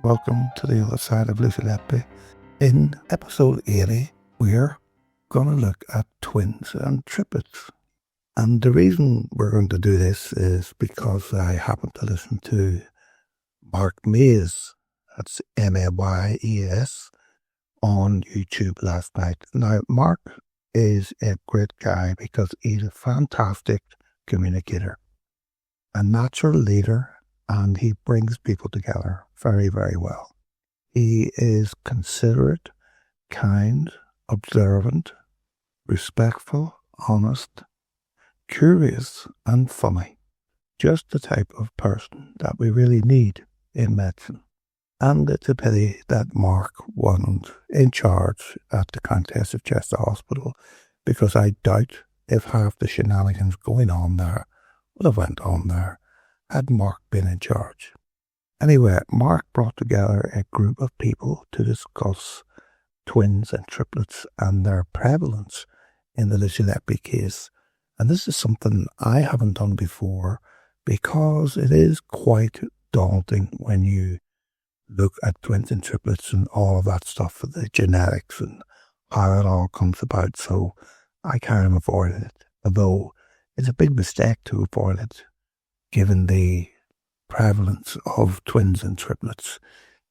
Welcome to the other side of Letby. In episode 80, we're going to look at twins and triplets. And the reason we're going to do this is because I happened to listen to Mark Mays, that's Mayes, on YouTube last night. Now, Mark is a great guy because he's a fantastic communicator, a natural leader, and he brings people together very, very well. He is considerate, kind, observant, respectful, honest, curious, and funny. Just the type of person that we really need in medicine. And it's a pity that Mark wasn't in charge at the Countess of Chester Hospital, because I doubt if half the shenanigans going on there would have went on there had Mark been in charge. Anyway, Mark brought together a group of people to discuss twins and triplets and their prevalence in the Letby case. And this is something I haven't done before because it is quite daunting when you look at twins and triplets and all of that stuff, the genetics and how it all comes about. So I kind of avoided it, although it's a big mistake to avoid it, given the prevalence of twins and triplets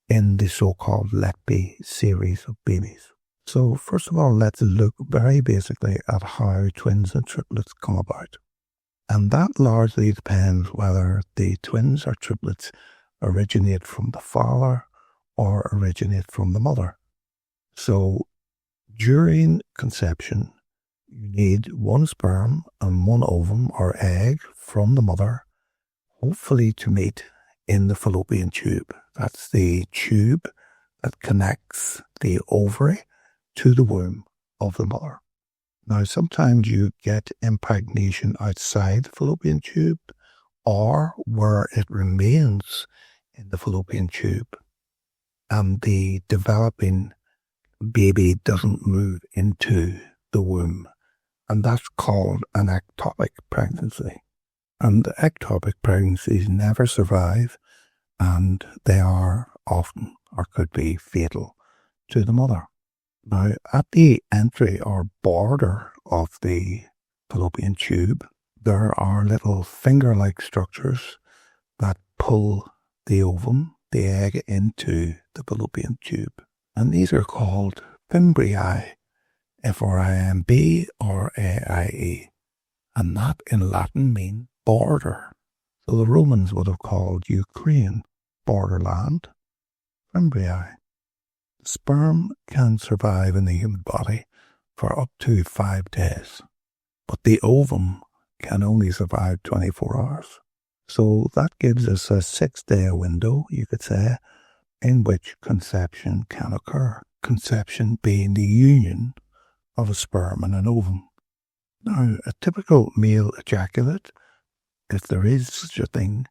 in the so-called Letby series of babies. So first of all, let's look very basically at how twins and triplets come about. And that largely depends whether the twins or triplets originate from the father or originate from the mother. So during conception, you need one sperm and one ovum or egg from the mother, hopefully to meet in the fallopian tube. That's the tube that connects the ovary to the womb of the mother. Now, sometimes you get impregnation outside the fallopian tube or where it remains in the fallopian tube and the developing baby doesn't move into the womb. And that's called an ectopic pregnancy. And ectopic pregnancies never survive, and they are often or could be fatal to the mother. Now, at the entry or border of the fallopian tube, there are little finger-like structures that pull the ovum, the egg, into the fallopian tube. And these are called fimbriae, F-R-I-M-B or A-I-E. And that in Latin means border. So the Romans would have called Ukraine borderland, fimbriae. Sperm can survive in the human body for up to 5 days, but the ovum can only survive 24 hours. So that gives us a 6-day window, you could say, in which conception can occur. Conception being the union of a sperm and an ovum. Now, a typical male ejaculate, if there is such a thing,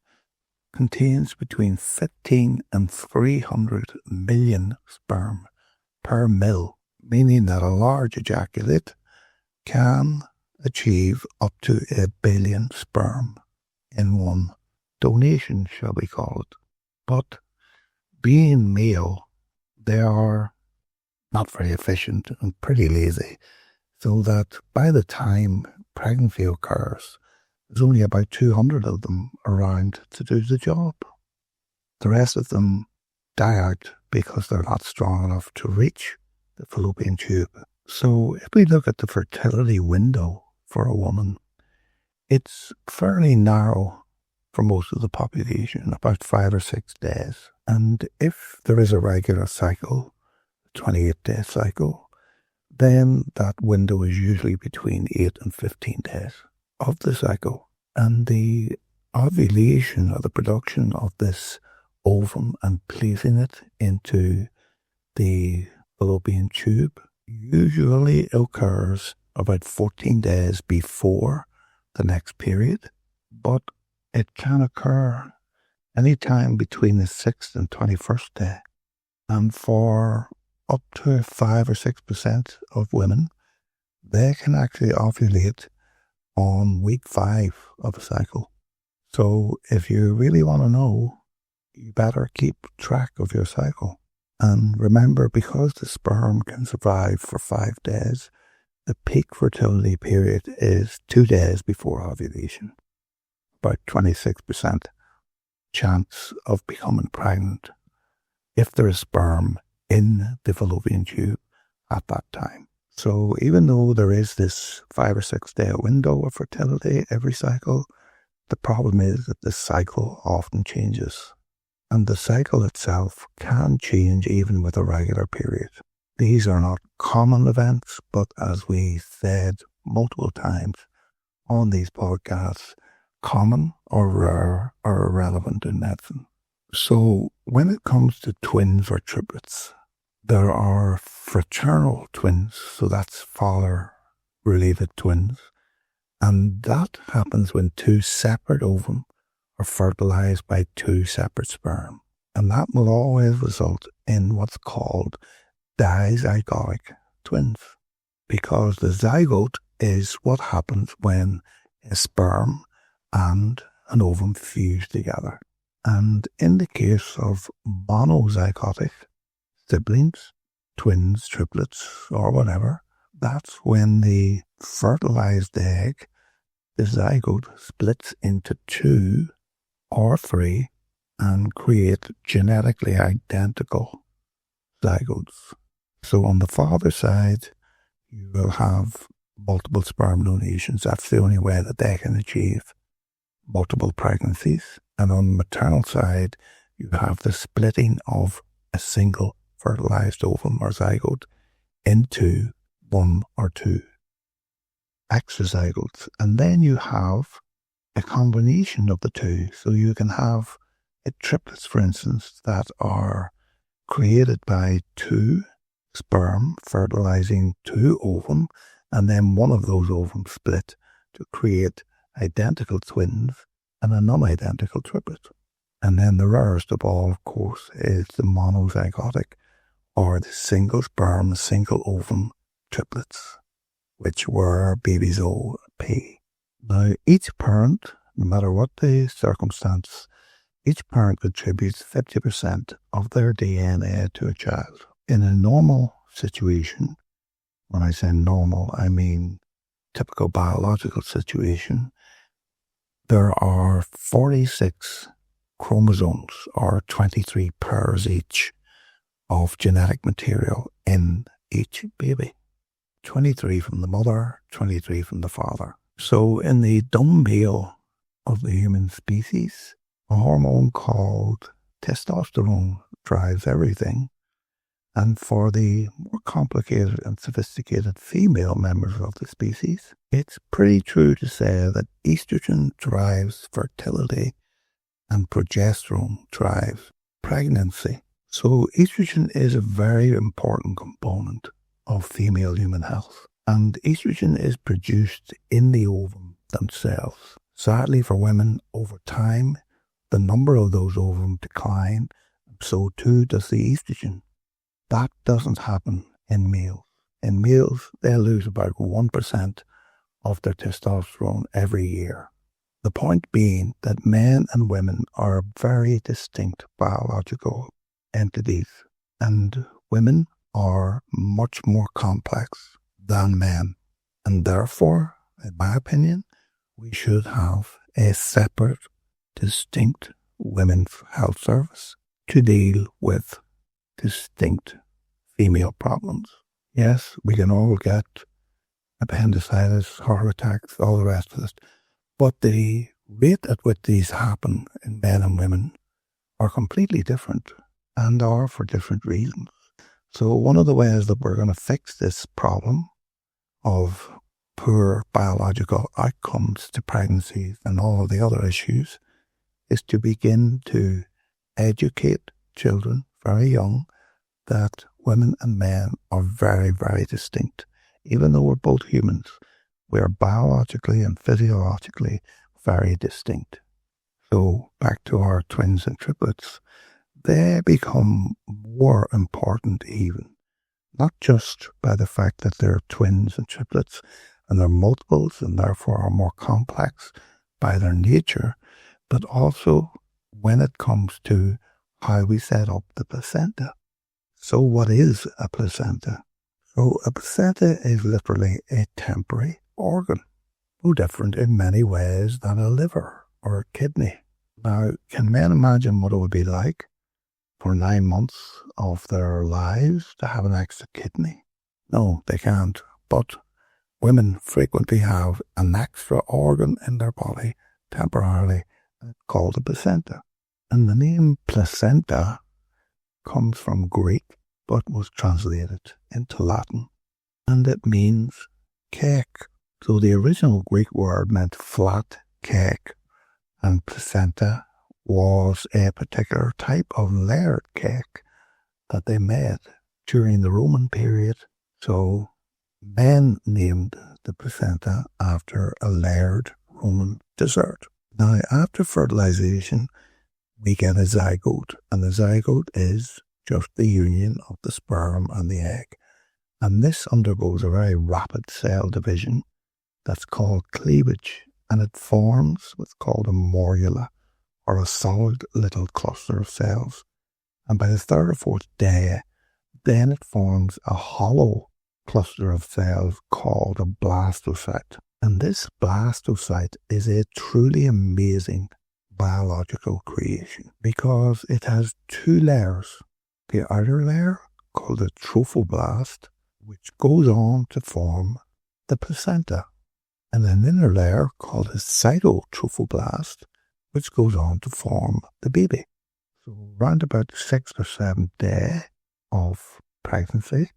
contains between 15 and 300 million sperm per mil, meaning that a large ejaculate can achieve up to 1 billion sperm in one donation, shall we call it. But being male, they are not very efficient and pretty lazy, so that by the time pregnancy occurs, there's only about 200 of them around to do the job. The rest of them die out because they're not strong enough to reach the fallopian tube. So if we look at the fertility window for a woman, it's fairly narrow for most of the population, about 5 or 6 days. And if there is a regular cycle, a 28-day cycle, then that window is usually between 8 and 15 days of the cycle. And the ovulation or the production of this ovum and placing it into the fallopian tube usually occurs about 14 days before the next period, but it can occur any time between the 6th and 21st day. And for up to 5 or 6% of women, they can actually ovulate on week 5 of a cycle. So if you really want to know, you better keep track of your cycle. And remember, because the sperm can survive for 5 days, the peak fertility period is 2 days before ovulation. About 26% chance of becoming pregnant if there is sperm in the fallopian tube at that time. So even though there is this 5 or 6 day window of fertility every cycle, the problem is that the cycle often changes. And the cycle itself can change even with a regular period. These are not common events, but as we said multiple times on these podcasts, common or rare are irrelevant in medicine. So when it comes to twins or triplets, there are fraternal twins, so that's father-related twins, and that happens when 2 separate ovum are fertilized by 2 separate sperm, and that will always result in what's called dizygotic twins, because the zygote is what happens when a sperm and an ovum fuse together. And in the case of monozygotic siblings, twins, triplets, or whatever, that's when the fertilized egg, the zygote, splits into 2 or 3 and create genetically identical zygotes. So on the father's side, you will have multiple sperm donations. That's the only way that they can achieve multiple pregnancies. And on the maternal side, you have the splitting of a single fertilized ovum or zygote into 1 or 2 extrazygotes. And then you have a combination of the 2. So you can have triplets, for instance, that are created by 2 sperm fertilizing 2 ovum, and then one of those ovums split to create identical twins and a non-identical triplet. And then the rarest of all, of course, is the monozygotic, or the single sperm, single ovum triplets, which were babies O and P. Now, each parent, no matter what the circumstance, each parent contributes 50% of their DNA to a child. In a normal situation, when I say normal, I mean typical biological situation, there are 46 chromosomes, or 23 pairs each, of genetic material in each baby. 23 from the mother, 23 from the father. So in the dumb male of the human species, a hormone called testosterone drives everything. And for the more complicated and sophisticated female members of the species, it's pretty true to say that estrogen drives fertility and progesterone drives pregnancy. So estrogen is a very important component of female human health. And estrogen is produced in the ovum themselves. Sadly for women, over time, the number of those ovum decline, so too does the estrogen. That doesn't happen in males. In males, they lose about 1% of their testosterone every year. The point being that men and women are very distinct biological entities, and women are much more complex than men. And therefore, in my opinion, we should have a separate, distinct women's health service to deal with distinct female problems. Yes, we can all get appendicitis, heart attacks, all the rest of it, but the rate at which these happen in men and women are completely different and are for different reasons. So one of the ways that we're going to fix this problem of poor biological outcomes to pregnancies and all of the other issues is to begin to educate children very young that women and men are very, very distinct. Even though we're both humans, we are biologically and physiologically very distinct. So back to our twins and triplets, they become more important even, not just by the fact that they're twins and triplets and they're multiples and therefore are more complex by their nature, but also when it comes to how we set up the placenta. So what is a placenta? So a placenta is literally a temporary organ, no different in many ways than a liver or a kidney. Now, can men imagine what it would be like for 9 months of their lives to have an extra kidney? No, they can't. But women frequently have an extra organ in their body temporarily called a placenta. And the name placenta comes from Greek but was translated into Latin, and it means cake. So the original Greek word meant flat cake, and placenta was a particular type of layered cake that they made during the Roman period. So men named the placenta after a layered Roman dessert. Now, after fertilization, we get a zygote, and the zygote is just the union of the sperm and the egg. And this undergoes a very rapid cell division that's called cleavage, and it forms what's called a morula, or a solid little cluster of cells. And by the third or fourth day, then it forms a hollow cluster of cells called a blastocyte. And this blastocyte is a truly amazing biological creation because it has two layers. The outer layer, called the trophoblast, which goes on to form the placenta, and an inner layer called the cytotrophoblast, which goes on to form the baby. So around about the 6th or 7th day of pregnancy,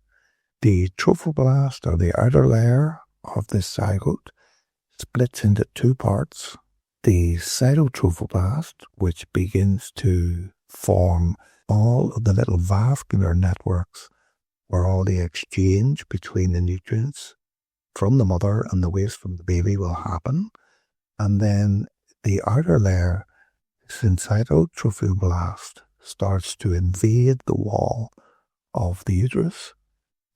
the trophoblast, or the outer layer of this zygote, splits into two parts. The cytotrophoblast, which begins to form all of the little vascular networks where all the exchange between the nutrients from the mother and the waste from the baby will happen. And then the outer layer, cytotrophoblast, starts to invade the wall of the uterus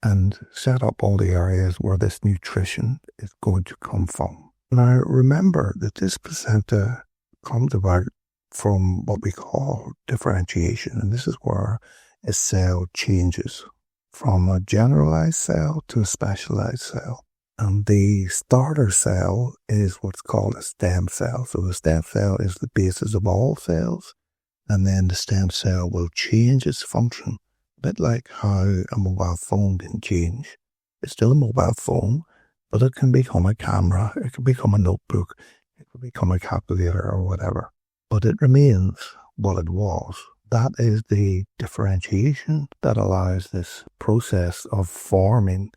and set up all the areas where this nutrition is going to come from. Now, remember that this placenta comes about from what we call differentiation, and this is where a cell changes from a generalized cell to a specialized cell. And the starter cell is what's called a stem cell. So the stem cell is the basis of all cells, and then the stem cell will change its function, a bit like how a mobile phone can change. It's still a mobile phone, but it can become a camera, it can become a notebook, it can become a calculator or whatever. But it remains what it was. That is the differentiation that allows this process of forming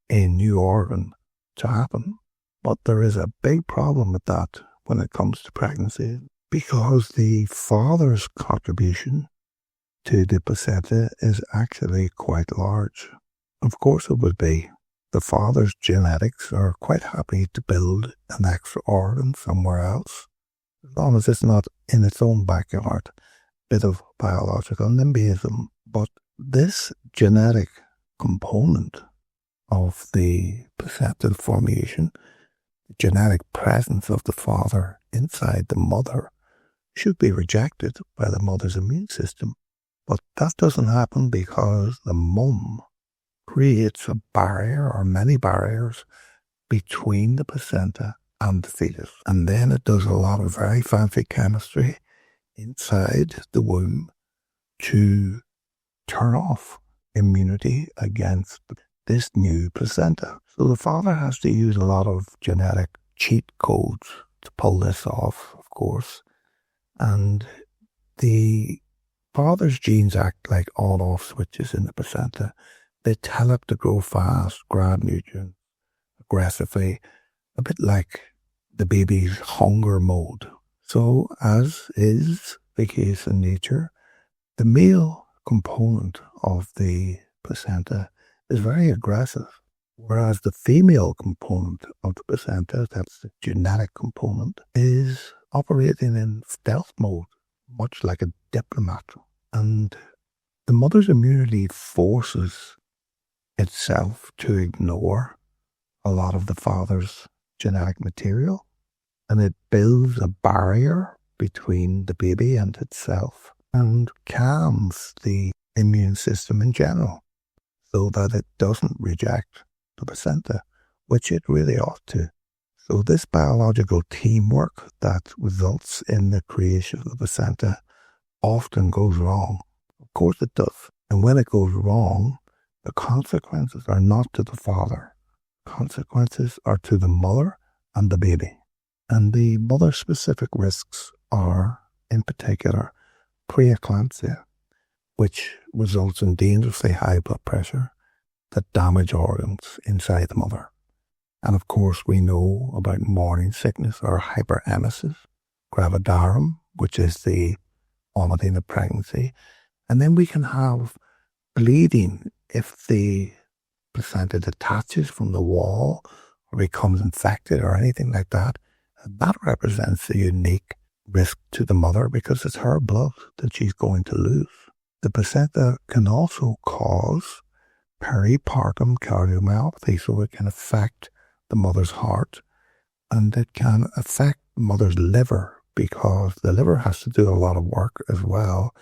a new organ to happen. But there is a big problem with that when it comes to pregnancy, because the father's contribution to the placenta is actually quite large. Of course it would be. The father's genetics are quite happy to build an extra organ somewhere else, as long as it's not in its own backyard. Bit of biological NIMBYism. But this genetic component of the placenta formation, the genetic presence of the father inside the mother, should be rejected by the mother's immune system. But that doesn't happen because the mum creates a barrier, or many barriers, between the placenta and the fetus. And then it does a lot of very fancy chemistry inside the womb to turn off immunity against this new placenta. So the father has to use a lot of genetic cheat codes to pull this off, of course. And the father's genes act like on-off switches in the placenta. They tell it to grow fast, grab nutrients aggressively, a bit like the baby's hunger mode. So, as is the case in nature, the male component of the placenta is very aggressive, whereas the female component of the placenta, that's the genetic component, is operating in stealth mode, much like a diplomat. And the mother's immunity forces itself to ignore a lot of the father's genetic material, and it builds a barrier between the baby and itself. and calms the immune system in general so that it doesn't reject the placenta, which it really ought to. So this biological teamwork that results in the creation of the placenta often goes wrong. Of course it does. And when it goes wrong, the consequences are not to the father. Consequences are to the mother and the baby. And the mother-specific risks are, in particular, preeclampsia, which results in dangerously high blood pressure that damage organs inside the mother. And of course, we know about morning sickness or hyperemesis, gravidarum, which is the vomiting of pregnancy. And then we can have bleeding if the placenta detaches from the wall or becomes infected or anything like that. And that represents a unique risk to the mother because it's her blood that she's going to lose. The placenta can also cause peripartum cardiomyopathy, so it can affect the mother's heart, and it can affect the mother's liver because the liver has to do a lot of work as well,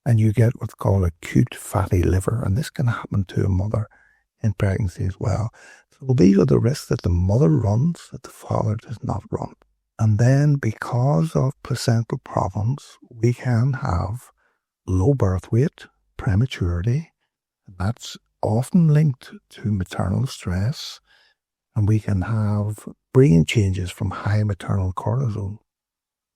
and you get what's called acute fatty liver, and this can happen to a mother in pregnancy as well. So these are the risks that the mother runs that the father does not run. And then because of placental problems, we can have low birth weight, prematurity, and that's often linked to maternal stress. And we can have brain changes from high maternal cortisol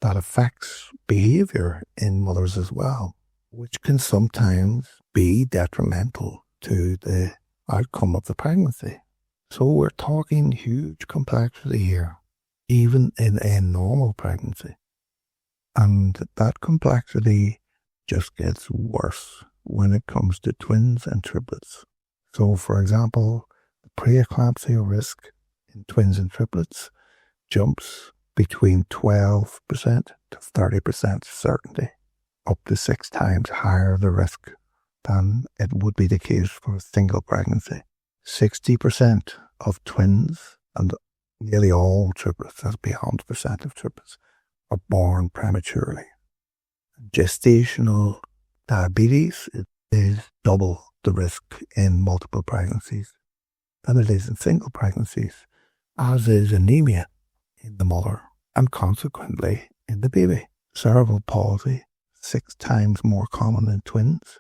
that affects behavior in mothers as well, which can sometimes be detrimental to the outcome of the pregnancy. So we're talking huge complexity here, even in a normal pregnancy. And that complexity just gets worse when it comes to twins and triplets. So, for example, the preeclampsia risk in twins and triplets jumps between 12% to 30% certainty, up to 6 times higher the risk than it would be the case for a single pregnancy. 60% of twins and nearly all triplets, that's beyond percent of triplets, are born prematurely. Gestational diabetes is double the risk in multiple pregnancies than it is in single pregnancies, as is anemia in the mother and consequently in the baby. Cerebral palsy, 6 times more common in twins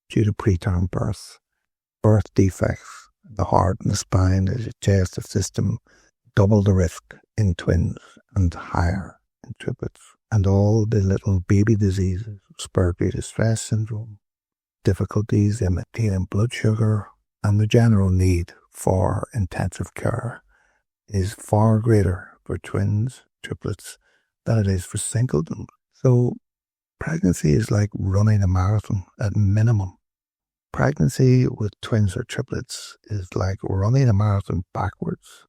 due to preterm birth. Birth defects in the heart and the spine, the digestive system, double the risk in twins and higher in triplets. And all the little baby diseases, respiratory distress syndrome, difficulties in maintaining blood sugar, and the general need for intensive care is far greater for twins, triplets, than it is for singletons. So pregnancy is like running a marathon at minimum. Pregnancy with twins or triplets is like running a marathon backwards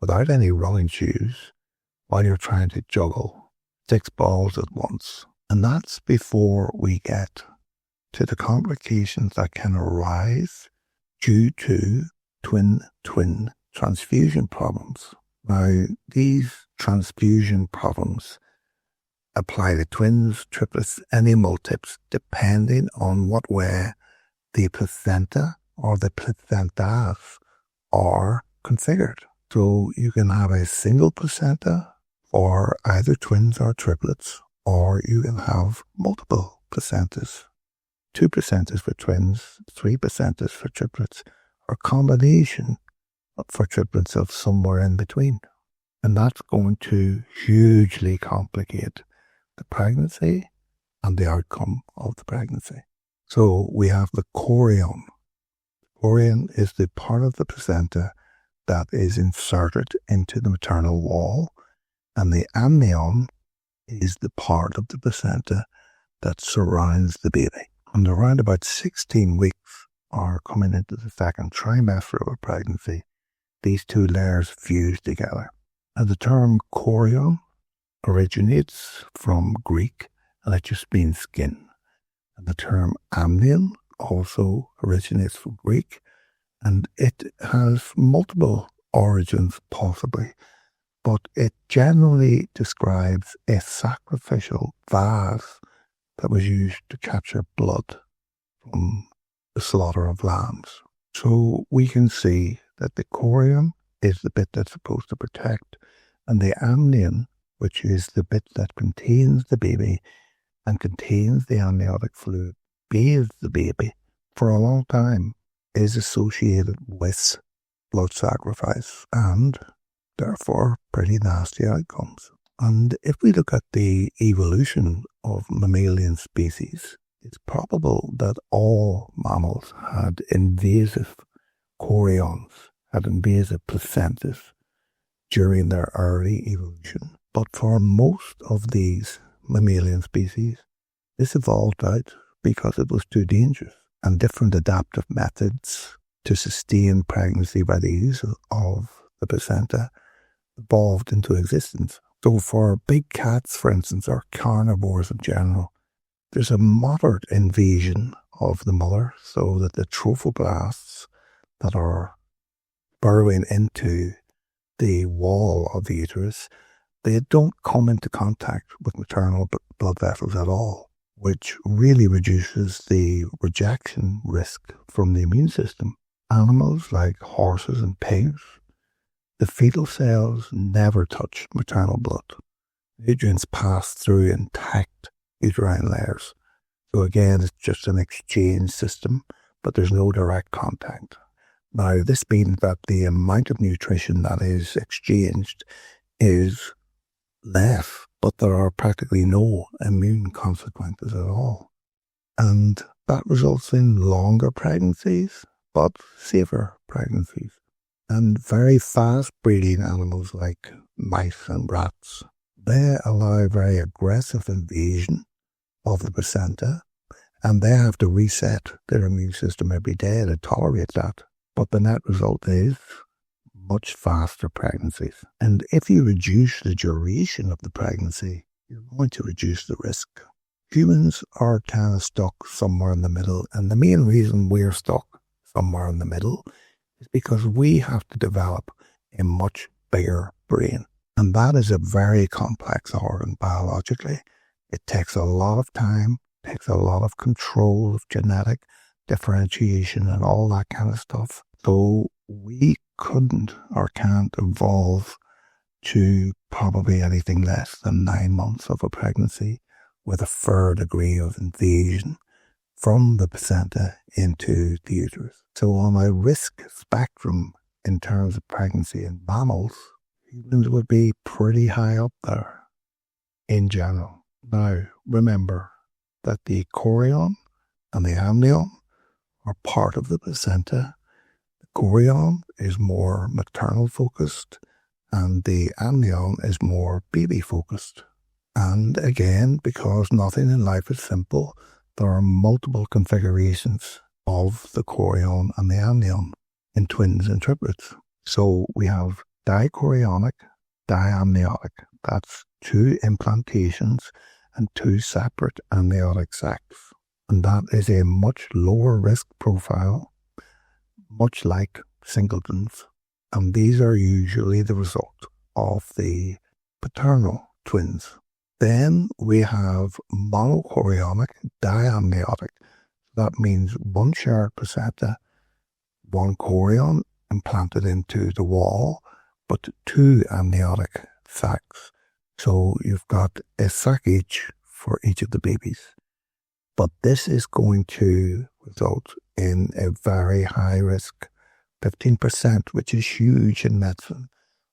without any running shoes while you're trying to juggle 6 balls at once. And that's before we get to the complications that can arise due to twin transfusion problems. Now, these transfusion problems apply to twins, triplets, any multiples, depending on what way the placenta or the placentas are configured. So you can have a single placenta for either twins or triplets, or you can have multiple placentas. 2 placentas for twins, 3 placentas for triplets, or combination for triplets of somewhere in between. And that's going to hugely complicate the pregnancy and the outcome of the pregnancy. So we have the chorion. Chorion is the part of the placenta that is inserted into the maternal wall, and the amnion is the part of the placenta that surrounds the baby. And around about 16 weeks or coming into the second trimester of a pregnancy, these 2 layers fuse together. And the term chorion originates from Greek, and it just means skin. And the term amnion also originates from Greek, and it has multiple origins possibly, but it generally describes a sacrificial vase that was used to capture blood from the slaughter of lambs. So we can see that the chorion is the bit that's supposed to protect, and the amnion, which is the bit that contains the baby and contains the amniotic fluid, bathes the baby for a long time, is associated with blood sacrifice and therefore pretty nasty outcomes. And if we look at the evolution of mammalian species, it's probable that all mammals had invasive chorions, had invasive placentas during their early evolution. But for most of these mammalian species, this evolved out because it was too dangerous, and different adaptive methods to sustain pregnancy by the use of the placenta evolved into existence. So for big cats, for instance, or carnivores in general, there's a moderate invasion of the mother so that the trophoblasts that are burrowing into the wall of the uterus, they don't come into contact with maternal blood vessels at all, which really reduces the rejection risk from the immune system. Animals like horses and pigs, the fetal cells never touch maternal blood. Nutrients pass through intact uterine layers. So again, it's just an exchange system, but there's no direct contact. Now, this means that the amount of nutrition that is exchanged is less, but there are practically no immune consequences at all. And that results in longer pregnancies, but safer pregnancies. And very fast breeding animals like mice and rats, they allow very aggressive invasion of the placenta, and they have to reset their immune system every day to tolerate that. But the net result is much faster pregnancies. And if you reduce the duration of the pregnancy, you're going to reduce the risk. Humans are kind of stuck somewhere in the middle, and the main reason we're stuck somewhere in the middle is because we have to develop a much bigger brain. And that is a very complex organ biologically. It takes a lot of time, takes a lot of control of genetic differentiation and all that kind of stuff. So we couldn't or can't evolve to probably anything less than 9 months of a pregnancy with a fair degree of invasion from the placenta into the uterus. So on a risk spectrum in terms of pregnancy in mammals, humans would be pretty high up there in general. Now, remember that the chorion and the amnion are part of the placenta. The chorion is more maternal focused and the amnion is more baby focused. And again, because nothing in life is simple, there are multiple configurations of the chorion and the amnion in twins and triplets. So we have dichorionic, diamniotic. That's 2 implantations and 2 separate amniotic sacs. And that is a much lower risk profile, much like singletons. And these are usually the result of the paternal twins. Then we have monochorionic, diamniotic. That means 1 shared placenta, 1 chorion implanted into the wall, but 2 amniotic sacs. So you've got a sac each for each of the babies. But this is going to result in a very high risk, 15%, which is huge in medicine,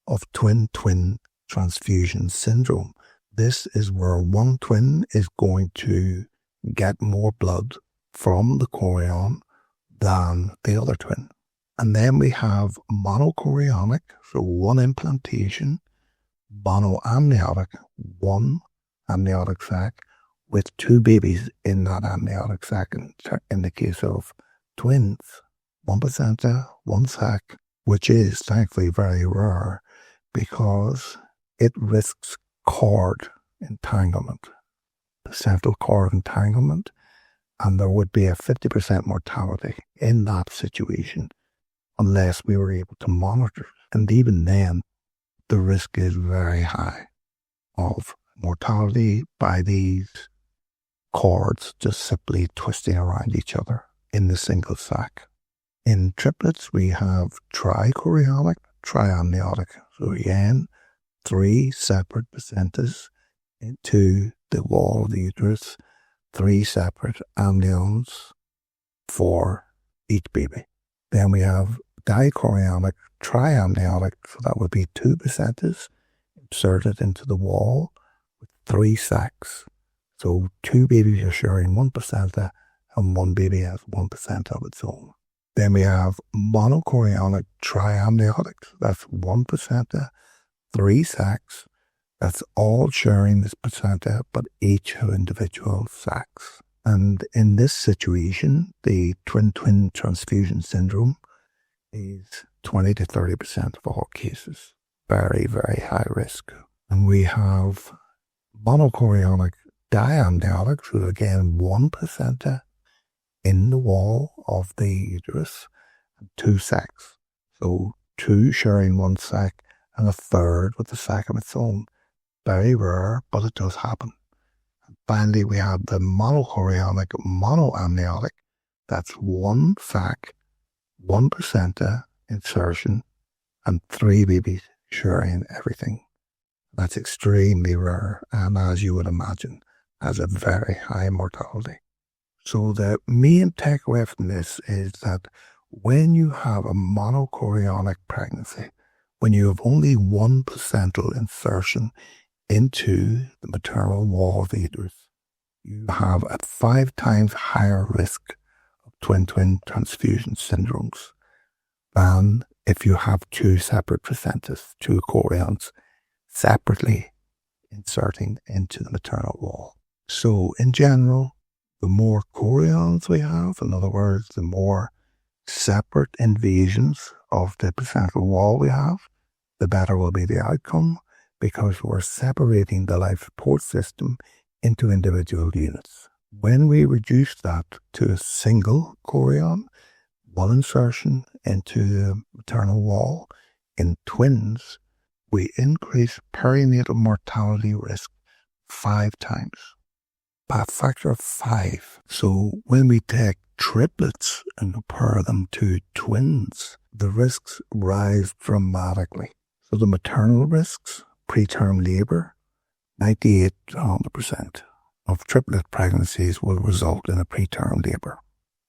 of twin-twin transfusion syndrome. This is where one twin is going to get more blood from the chorion than the other twin. And then we have monochorionic, so 1 implantation, monoamniotic, 1 amniotic sac, with 2 babies in that amniotic sac in the case of twins. 1 placenta, 1 sac, which is thankfully very rare because it risks cord entanglement, placental cord entanglement, and there would be a 50% mortality in that situation unless we were able to monitor. And even then, the risk is very high of mortality by these cords just simply twisting around each other in the single sac. In triplets, we have trichorionic, triamniotic. So again, 3 separate placentas into the wall of the uterus, 3 separate amnions for each baby. Then we have dichorionic, triamniotic, so that would be 2 placentas inserted into the wall with 3 sacs. So 2 babies are sharing 1 placenta and 1 baby has 1 placenta of its own. Then we have monochorionic triamniotic, that's 1 placenta, 3 sacs, that's all sharing this placenta, but each have individual sacs. And in this situation, the twin-twin transfusion syndrome is 20 to 30% of all cases. Very, very high risk. And we have monochorionic diamniotic, so again, 1 placenta in the wall of the uterus, and 2 sacs. So 2 sharing 1 sac and a third with a sac of its own. Very rare, but it does happen. And finally, we have the monochorionic monoamniotic. That's 1 sac, 1 placenta insertion, and 3 babies sharing everything. That's extremely rare, and as you would imagine, has a very high mortality. So the main takeaway from this is that when you have a monochorionic pregnancy, when you have only 1 placental insertion into the maternal wall of the uterus, you have a 5 times higher risk of twin-twin transfusion syndromes than if you have 2 separate placentas, 2 chorions, separately inserting into the maternal wall. So in general, the more chorions we have, in other words, the more separate invasions of the placental wall we have, the better will be the outcome, because we're separating the life support system into individual units. When we reduce that to a single chorion, 1 insertion into the maternal wall, in twins, we increase perinatal mortality risk 5 times. By a factor of 5. So when we take triplets and compare them to twins, the risks rise dramatically. So the maternal risks, preterm labour, 98 to 100% of triplet pregnancies will result in a preterm labour,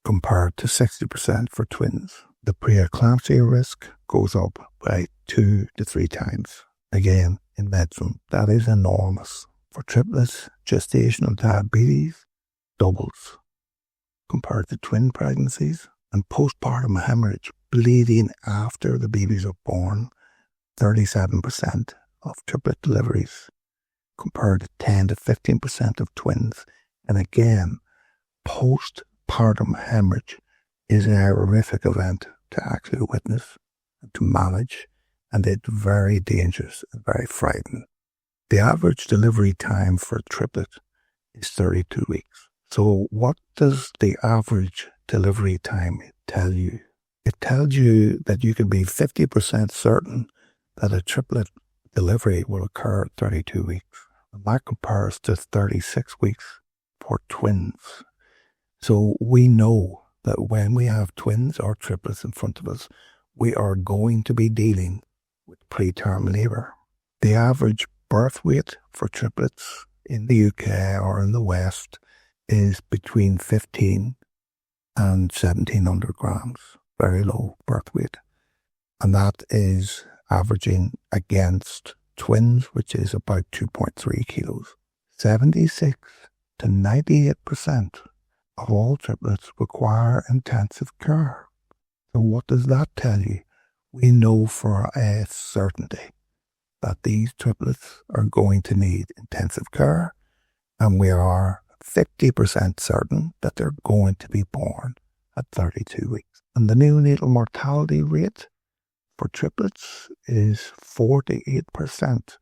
compared to 60% for twins. The preeclampsia risk goes up by 2 to 3 times. Again, in medicine, that is enormous. For triplets, gestational diabetes doubles compared to twin pregnancies, and postpartum hemorrhage, bleeding after the babies are born, 37% of triplet deliveries compared to 10 to 15% of twins. And again, postpartum hemorrhage is a horrific event to actually witness and to manage, and it's very dangerous and very frightening. The average delivery time for a triplet is 32 weeks. So what does the average delivery time tell you? It tells you that you can be 50% certain that a triplet delivery will occur at 32 weeks. And that compares to 36 weeks for twins. So we know that when we have twins or triplets in front of us, we are going to be dealing with preterm labour. The average birth weight for triplets in the UK or in the West is between 15 and 1700 grams. Very low birth weight. And that is averaging against twins, which is about 2.3 kilos. 76 to 98% of all triplets require intensive care. So what does that tell you? We know for a certainty that these triplets are going to need intensive care, and we are 50% certain that they're going to be born at 32 weeks. And the neonatal mortality rate for triplets is 48%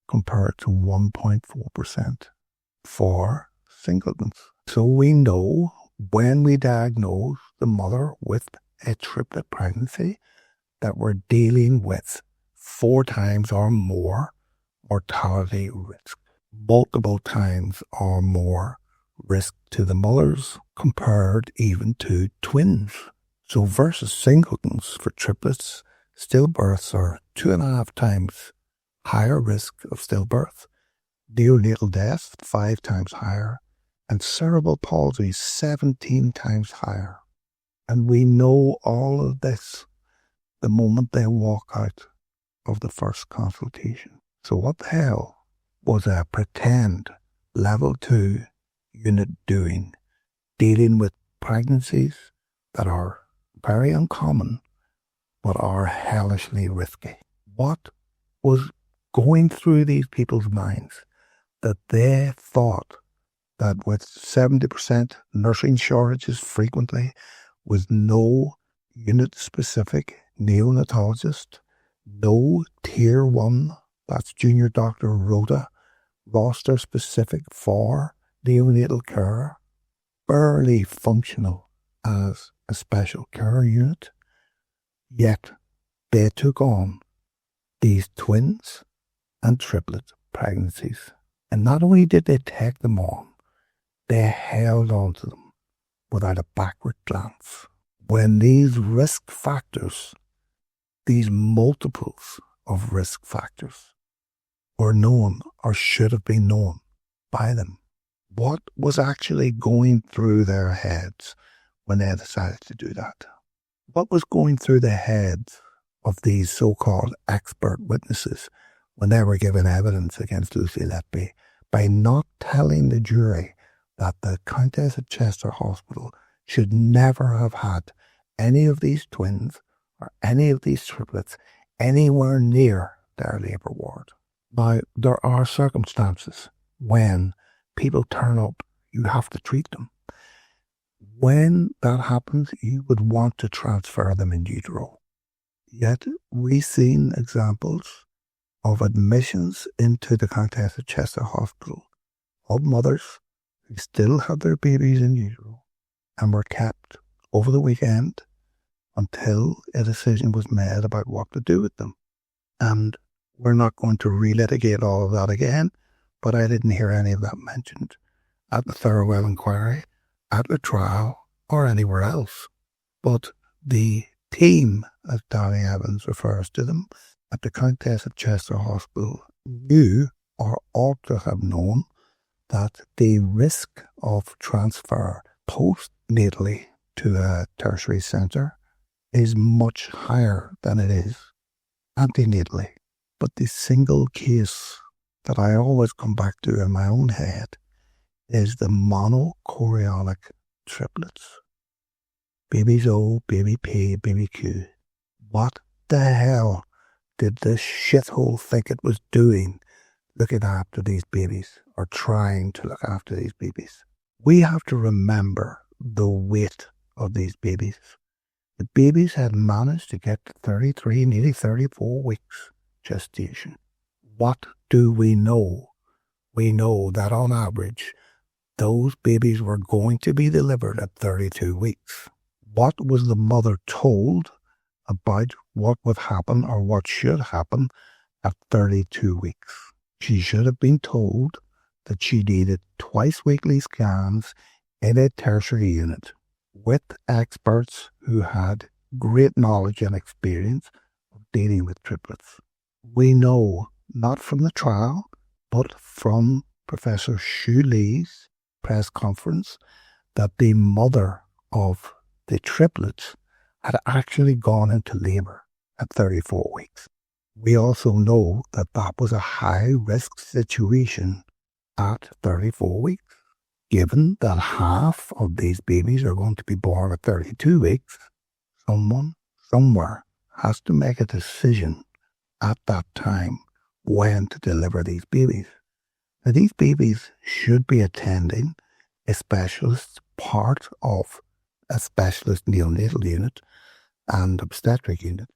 compared to 1.4% for singletons. So we know when we diagnose the mother with a triplet pregnancy that we're dealing with 4 times or more mortality risk, multiple times or more risk to the mothers compared even to twins. So versus singletons for triplets, stillbirths are 2.5 times higher risk of stillbirth, neonatal death 5 times higher, and cerebral palsy 17 times higher. And we know all of this the moment they walk out of the first consultation. So what the hell was a pretend level 2 unit doing, dealing with pregnancies that are very uncommon but are hellishly risky? What was going through these people's minds that they thought that with 70% nursing shortages frequently, with no unit-specific neonatologist, no Tier 1, that's junior doctor rota, roster specific for neonatal care, barely functional as a special care unit, yet they took on these twins and triplet pregnancies. And not only did they take them on, they held on to them without a backward glance. When these risk factors, these multiples of risk factors, were known or should have been known by them, what was actually going through their heads when they decided to do that? What was going through the heads of these so-called expert witnesses when they were given evidence against Lucy Letby by not telling the jury that the Countess of Chester Hospital should never have had any of these twins or any of these triplets anywhere near their labour ward? Now, there are circumstances when people turn up, you have to treat them. When that happens, you would want to transfer them in utero. Yet, we've seen examples of admissions into the Countess of Chester Hospital of mothers who still had their babies in utero and were kept over the weekend until a decision was made about what to do with them. And we're not going to relitigate all of that again, but I didn't hear any of that mentioned at the Thirlwell inquiry, at the trial, or anywhere else. But the team, as Danny Evans refers to them, at the Countess of Chester Hospital knew or ought to have known that the risk of transfer postnatally to a tertiary centre is much higher than it is antenatally. But the single case that I always come back to in my own head is the monochorionic triplets. Babies O, baby P, baby Q. What the hell did this shithole think it was doing looking after these babies or trying to look after these babies? We have to remember the weight of these babies. The babies had managed to get to 33, nearly 34 weeks gestation. What do we know? We know that on average, those babies were going to be delivered at 32 weeks. What was the mother told about what would happen or what should happen at 32 weeks? She should have been told that she needed twice weekly scans in a tertiary unit with experts who had great knowledge and experience of dealing with triplets. We know, not from the trial, but from Professor Shu Lee's press conference, that the mother of the triplets had actually gone into labour at 34 weeks. We also know that that was a high-risk situation at 34 weeks. Given that half of these babies are going to be born at 32 weeks, someone, somewhere, has to make a decision at that time when to deliver these babies. Now, these babies should be attending a specialist part of a specialist neonatal unit and obstetric unit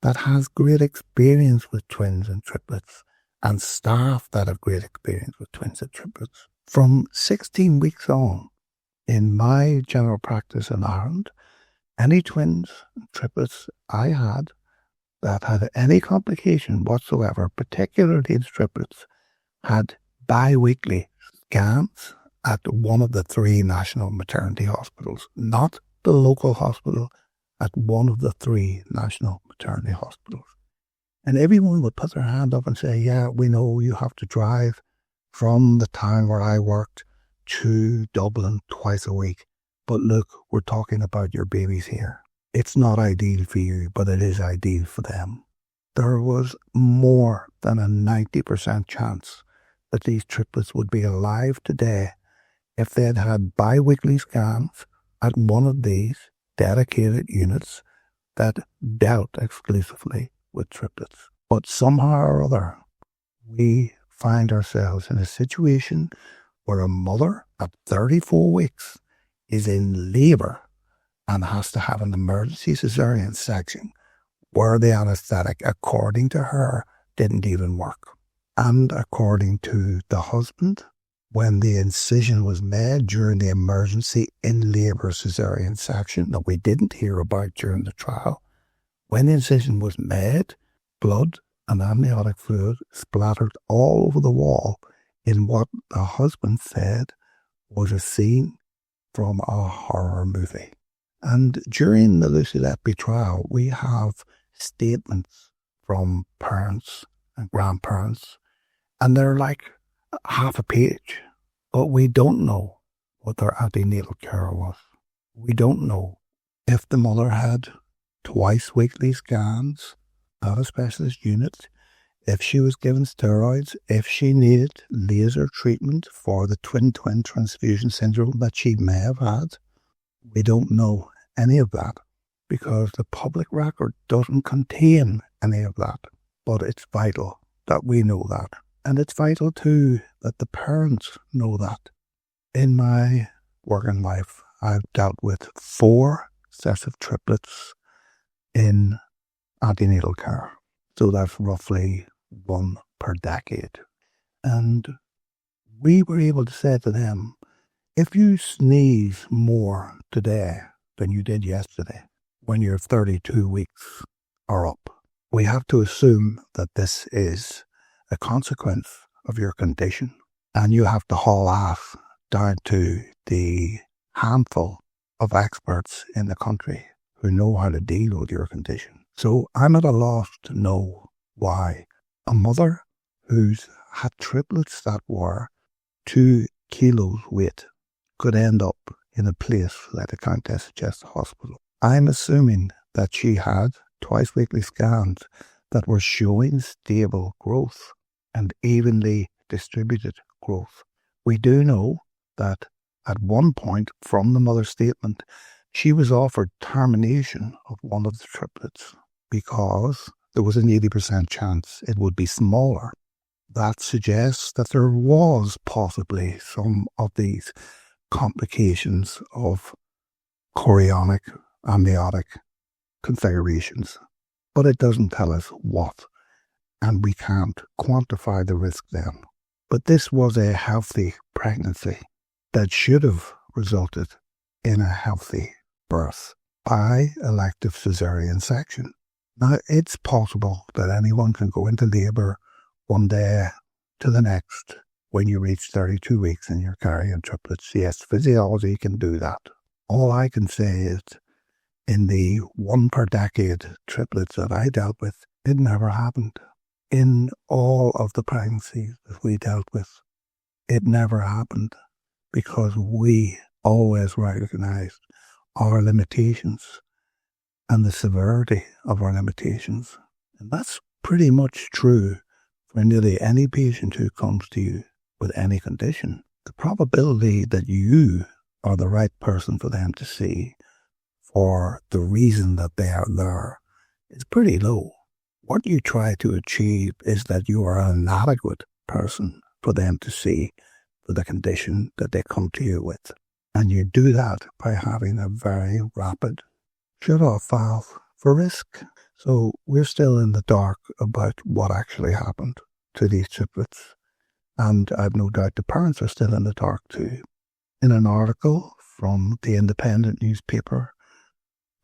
that has great experience with twins and triplets, and staff that have great experience with twins and triplets. From 16 weeks on, in my general practice in Ireland, any twins and triplets I had that had any complication whatsoever, particularly the triplets, had bi-weekly scans at one of the 3 national maternity hospitals, not the local hospital, at one of the 3 national maternity hospitals. And everyone would put their hand up and say, yeah, we know you have to drive from the town where I worked to Dublin twice a week. But look, we're talking about your babies here. It's not ideal for you, but it is ideal for them. There was more than a 90% chance that these triplets would be alive today if they had had bi-weekly scans at one of these dedicated units that dealt exclusively with triplets. But somehow or other, we find ourselves in a situation where a mother at 34 weeks is in labour and has to have an emergency cesarean section where the anaesthetic, according to her, didn't even work. And according to the husband, when the incision was made during the emergency in-labour cesarean section that we didn't hear about during the trial, when the incision was made, blood and amniotic fluid splattered all over the wall in what the husband said was a scene from a horror movie. And during the Lucy Letby trial, we have statements from parents and grandparents, and they're like half a page. But we don't know what their antenatal care was. We don't know if the mother had twice weekly scans at a specialist unit, if she was given steroids, if she needed laser treatment for the twin transfusion syndrome that she may have had. We don't know any of that because the public record doesn't contain any of that. But it's vital that we know that. And it's vital too that the parents know that. In my working life, I've dealt with 4 sets of triplets in antenatal care. So that's roughly 1 per decade. And we were able to say to them, if you sneeze more today than you did yesterday, when you're 32 weeks or up, we have to assume that this is a consequence of your condition, and you have to haul ass down to the handful of experts in the country who know how to deal with your condition. So I'm at a loss to know why a mother who's had triplets that were 2 kilos weight could end up in a place like the Countess of Chester Hospital. I'm assuming that she had twice weekly scans that were showing stable growth and evenly distributed growth. We do know that at one point from the mother's statement, she was offered termination of one of the triplets because there was an 80% chance it would be smaller. That suggests that there was possibly some of these complications of chorionic, amniotic configurations, but it doesn't tell us what, and we can't quantify the risk then. But this was a healthy pregnancy that should have resulted in a healthy birth by elective cesarean section. Now, it's possible that anyone can go into labour one day to the next when you reach 32 weeks and you're carrying triplets. Yes, physiology can do that. All I can say is in the 1 per decade triplets that I dealt with, it never happened. In all of the pregnancies that we dealt with, it never happened because we always recognized our limitations and the severity of our limitations. And that's pretty much true for nearly any patient who comes to you with any condition. The probability that you are the right person for them to see for the reason that they are there is pretty low. What you try to achieve is that you are an adequate person for them to see for the condition that they come to you with. And you do that by having a very rapid shut-off valve for risk. So we're still in the dark about what actually happened to these triplets. And I've no doubt the parents are still in the dark too. In an article from the Independent newspaper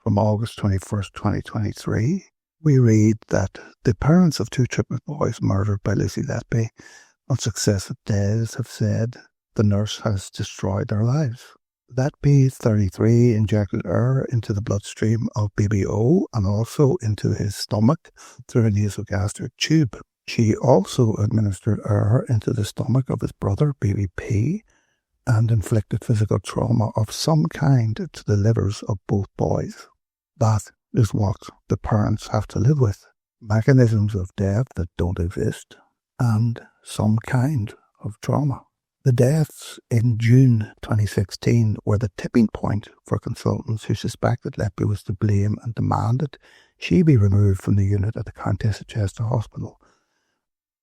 from August 21st, 2023, we read that the parents of 2 triplet boys murdered by Lucy Letby on successive days have said the nurse has destroyed their lives. Letby, 33, injected air into the bloodstream of BBO and also into his stomach through a nasogastric tube. She also administered air into the stomach of his brother, BBP, and inflicted physical trauma of some kind to the livers of both boys. That is what the parents have to live with. Mechanisms of death that don't exist, and some kind of trauma. The deaths in June 2016 were the tipping point for consultants who suspected Letby was to blame and demanded she be removed from the unit at the Countess of Chester Hospital.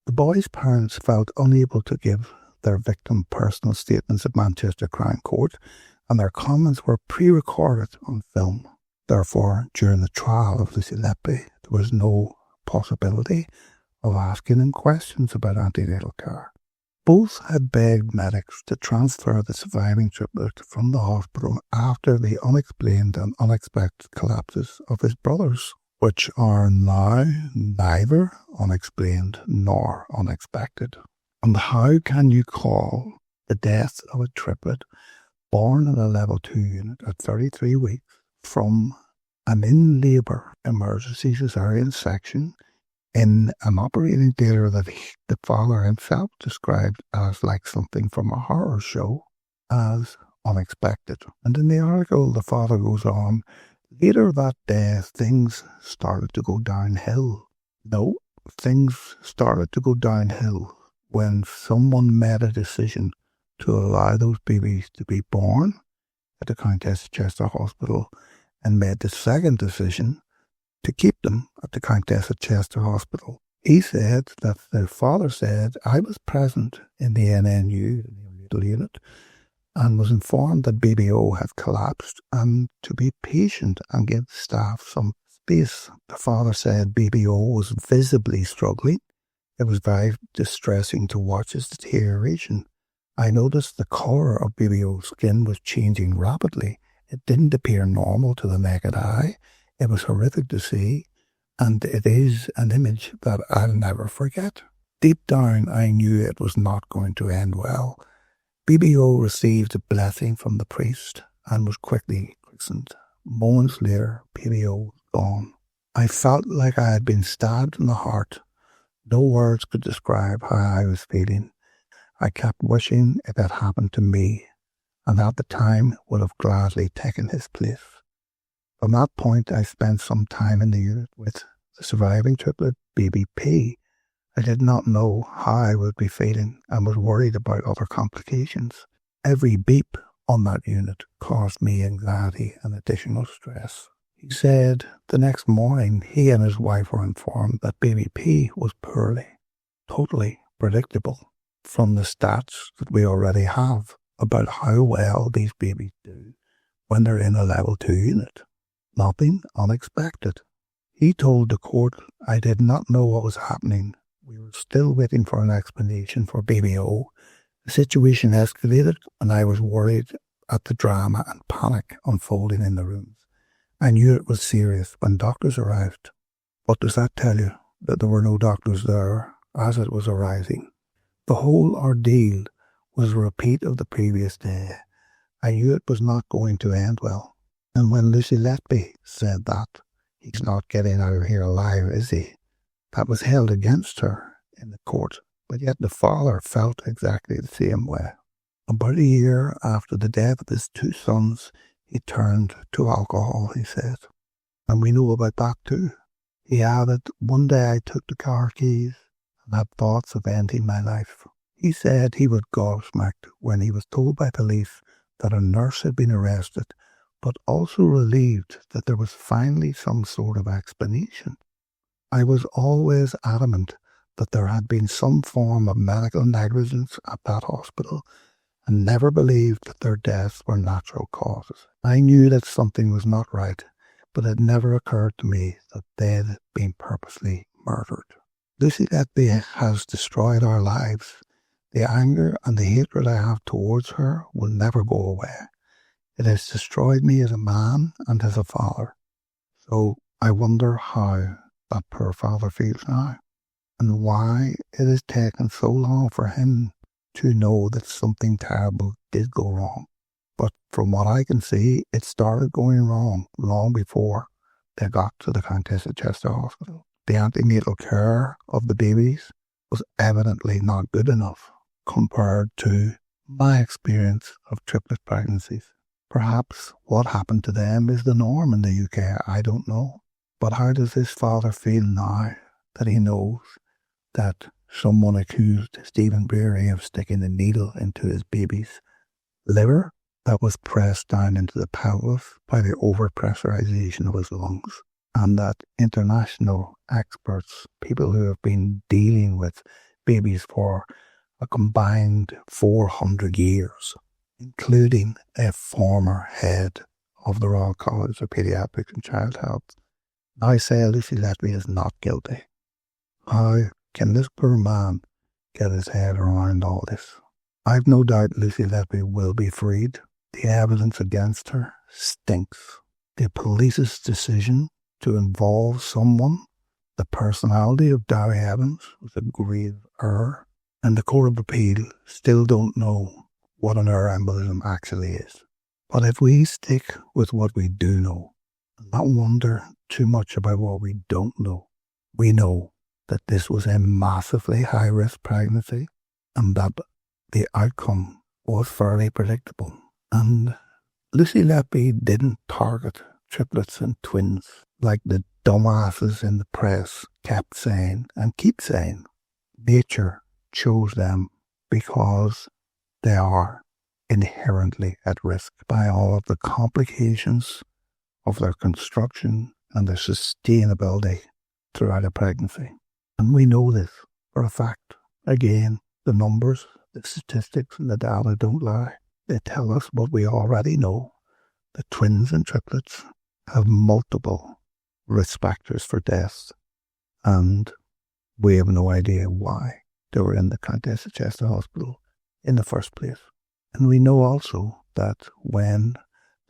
The boys' parents felt unable to give their victim personal statements at Manchester Crown Court, and their comments were pre-recorded on film. Therefore, during the trial of Lucy Letby, there was no possibility of asking them questions about antenatal care. Both had begged medics to transfer the surviving triplet from the hospital after the unexplained and unexpected collapses of his brothers, which are now neither unexplained nor unexpected. And how can you call the death of a triplet born in a level 2 unit at 33 weeks from an in-labour emergency cesarean section in an operating theatre that the father himself described as like something from a horror show as unexpected? And in the article, the father goes on, later that day, things started to go downhill. No, things started to go downhill when someone made a decision to allow those babies to be born at the Countess of Chester Hospital and made the second decision to keep them at the Countess of Chester Hospital. He said that the father said, I was present in the NNU, the neonatal unit, and was informed that BBO had collapsed and to be patient and give staff some space. The father said BBO was visibly struggling. It was very distressing to watch his deterioration. I noticed the colour of BBO's skin was changing rapidly. It didn't appear normal to the naked eye. It was horrific to see, and it is an image that I'll never forget. Deep down, I knew it was not going to end well. BBO received a blessing from the priest and was quickly christened. Moments later, BBO was gone. I felt like I had been stabbed in the heart. No words could describe how I was feeling. I kept wishing it had happened to me, and at the time would have gladly taken his place. From that point, I spent some time in the unit with the surviving triplet, BBP. I did not know how I would be feeling and was worried about other complications. Every beep on that unit caused me anxiety and additional stress. He said the next morning he and his wife were informed that BBP was poorly, totally predictable from the stats that we already have about how well these babies do when they're in a level 2 unit. Nothing unexpected. He told the court I did not know what was happening. We were still waiting for an explanation for BBO. The situation escalated and I was worried at the drama and panic unfolding in the rooms. I knew it was serious when doctors arrived. What does that tell you? That there were no doctors there as it was arising. The whole ordeal was a repeat of the previous day. I knew it was not going to end well. And when Lucy Letby said that, he's not getting out of here alive, is he? That was held against her in the court, but yet the father felt exactly the same way. About a year after the death of his 2 sons, he turned to alcohol, he said. And we know about that too. He added, one day I took the car keys and had thoughts of ending my life. He said he was gobsmacked when he was told by police that a nurse had been arrested, but also relieved that there was finally some sort of explanation. I was always adamant that there had been some form of medical negligence at that hospital and never believed that their deaths were natural causes. I knew that something was not right, but it never occurred to me that they'd been purposely murdered. Lucy Letby has destroyed our lives. The anger and the hatred I have towards her will never go away. It has destroyed me as a man and as a father. So I wonder how that poor father feels now, and why it has taken so long for him to know that something terrible did go wrong. But from what I can see, it started going wrong long before they got to the Contessa Chester Hospital. The antenatal care of the babies was evidently not good enough compared to my experience of triplet pregnancies. Perhaps what happened to them is the norm in the UK, I don't know. But how does this father feel now that he knows that someone accused Stephen Breary of sticking a needle into his baby's liver that was pressed down into the pelvis by the overpressurization of his lungs, and that international experts, people who have been dealing with babies for a combined 400 years, including a former head of the Royal College of Paediatrics and Child Health, now say Lucy Letby is not guilty. How can this poor man get his head around all this? I've no doubt Lucy Letby will be freed. The evidence against her stinks. The police's decision to involve someone, the personality of Darry Evans, was a grave error, and the Court of Appeal still don't know what an embolism actually is. But if we stick with what we do know, and not wonder too much about what we don't know, we know that this was a massively high-risk pregnancy and that the outcome was fairly predictable. And Lucy Letby didn't target triplets and twins like the dumbasses in the press kept saying and keep saying. Nature chose them because they are inherently at risk by all of the complications of their construction and their sustainability throughout a pregnancy. And we know this for a fact. Again, the numbers, the statistics and the data don't lie. They tell us what we already know, that twins and triplets have multiple risk factors for death, and we have no idea why they were in the Contessa Chester Hospital in the first place. And we know also that when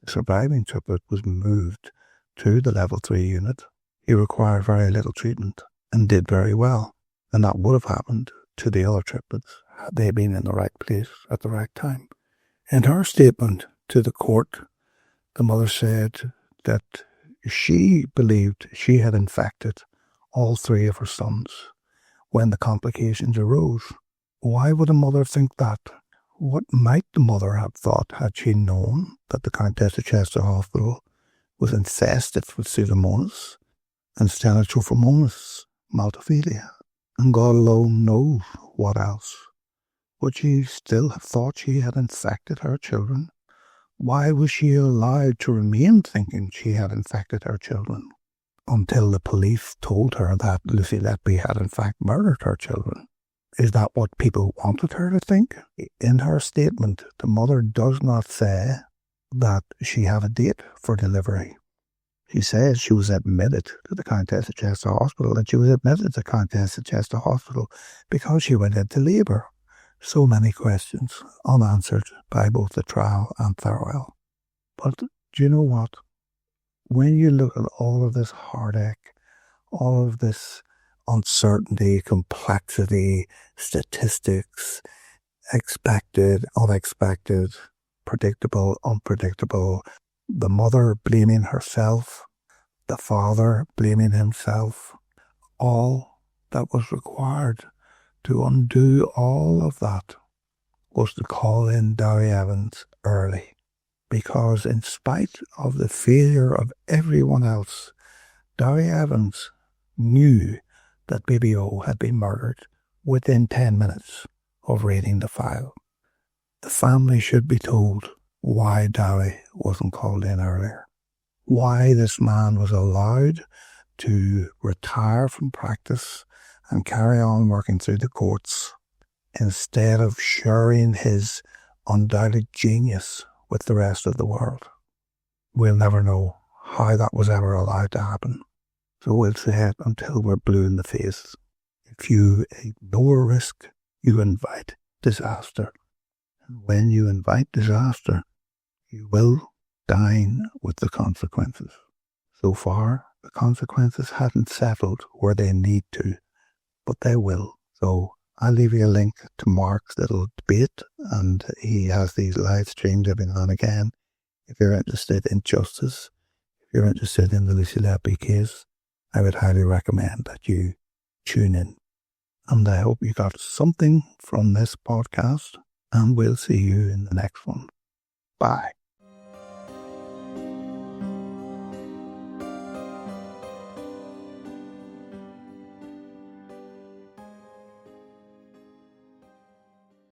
the surviving triplet was moved to the level 3 unit, he required very little treatment and did very well. And that would have happened to the other triplets had they been in the right place at the right time. In her statement to the court, the mother said that she believed she had infected all 3 of her sons when the complications arose. Why would a mother think that? What might the mother have thought had she known that the Contessa Chester Hospital was infested with Pseudomonas and Stenotrophomonas multifida, and God alone knows what else? Would she still have thought she had infected her children? Why was she allowed to remain thinking she had infected her children until the police told her that Lucy Letby had in fact murdered her children? Is that what people wanted her to think? In her statement, the mother does not say that she had a date for delivery. She says she was admitted to the Contessa Chester Hospital, and she was admitted to Contessa Chester Hospital because she went into labour. So many questions unanswered by both the trial and farewell. But do you know what? When you look at all of this heartache, all of this uncertainty, complexity, statistics, expected, unexpected, predictable, unpredictable, the mother blaming herself, the father blaming himself, all that was required to undo all of that was to call in Darry Evans early, because in spite of the failure of everyone else, Darry Evans knew that Baby O had been murdered within 10 minutes of reading the file. The family should be told why Darry wasn't called in earlier, why this man was allowed to retire from practice and carry on working through the courts instead of sharing his undoubted genius with the rest of the world. We'll never know how that was ever allowed to happen. So we'll say it until we're blue in the face. If you ignore risk, you invite disaster. And when you invite disaster, you will dine with the consequences. So far, the consequences haven't settled where they need to, but they will. So I'll leave you a link to Mark's little debate, and he has these live streams every now and again. If you're interested in justice, if you're interested in the Lucy Letby case, I would highly recommend that you tune in. And I hope you got something from this podcast, and we'll see you in the next one. Bye.